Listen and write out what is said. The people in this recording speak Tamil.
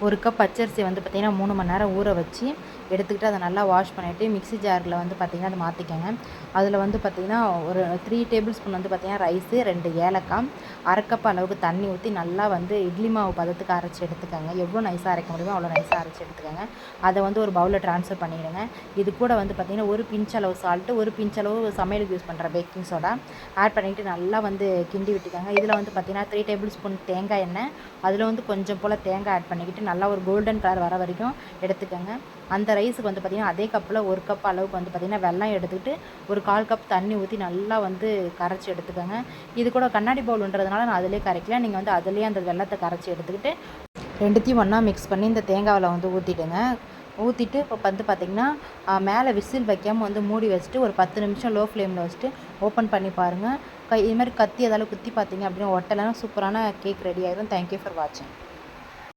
ஒரு கப் பச்சரிசியை வந்து பார்த்திங்கன்னா 3 மணி நேரம் ஊற வச்சு எடுத்துக்கிட்டு அதை நல்லா வாஷ் பண்ணிவிட்டு மிக்ஸி ஜாரில் வந்து பார்த்திங்கன்னா அதை மாற்றிக்கோங்க. அதில் வந்து பார்த்திங்கன்னா ஒரு 3 டேபிள் ஸ்பூன் வந்து பார்த்திங்கன்னா ரைஸு, 2 ஏலக்காய், அரை கப் அளவுக்கு தண்ணி ஊற்றி நல்லா வந்து இட்லி மாவு பதத்துக்கு அரைச்சி எடுத்துக்கோங்க. எவ்வளோ நைஸாக அரைக்க முடியுமோ அவ்வளோ நைஸாக அரைச்சி எடுத்துக்கோங்க. அதை வந்து ஒரு பவுலில் ட்ரான்ஸ்ஃபர் பண்ணிவிடுங்க. இது கூட வந்து பார்த்திங்கன்னா ஒரு பிஞ்ச் அளவு சால்ட்டு, ஒரு பிஞ்ச் அளவு சமையலுக்கு யூஸ் பண்ணுற பேக்கிங் சோடா ஆட் பண்ணிவிட்டு நல்லா வந்து கிண்டி விட்டுக்கோங்க. இதில் வந்து பார்த்திங்கன்னா 3 டேபிள் ஸ்பூன் தேங்காய் எண்ணெய், அதில் வந்து கொஞ்சம் போல் தேங்காய் ஆட் பண்ணிக்கிட்டு நல்லா ஒரு கோல்டன் கலர் வர வரைக்கும் எடுத்துக்கோங்க. அந்த ரைஸுக்கு வந்து பார்த்திங்கன்னா அதே கப்பில் ஒரு கப் அளவுக்கு வந்து பார்த்திங்கன்னா வெல்லம் எடுத்துக்கிட்டு ஒரு 1/4 கப் தண்ணி ஊற்றி நல்லா வந்து கரைச்சி எடுத்துக்கோங்க. இது கூட கண்ணாடி பவுலுன்றதுனால நான் அதிலே கரைக்கல. நீங்கள் வந்து அதிலேயே அந்த வெல்லத்தை கரைச்சி எடுத்துக்கிட்டு ரெண்டுத்தையும் ஒன்றா மிக்ஸ் பண்ணி இந்த தேங்காயில் வந்து ஊற்றிடுங்க. ஊற்றிட்டு இப்போ வந்து பார்த்திங்கன்னா மேலே விசில் வைக்காமல் வந்து மூடி வச்சுட்டு ஒரு 10 நிமிஷம் லோ ஃப்ளேமில் வச்சுட்டு ஓப்பன் பண்ணி பாருங்கள். இது மாதிரி கத்தி ஏதாவது குத்தி பார்த்தீங்க அப்படின்னா ஒட்டலைன்னா சூப்பரான கேக் ரெடி ஆயிடும். தேங்க்யூ ஃபார் வாட்சிங்.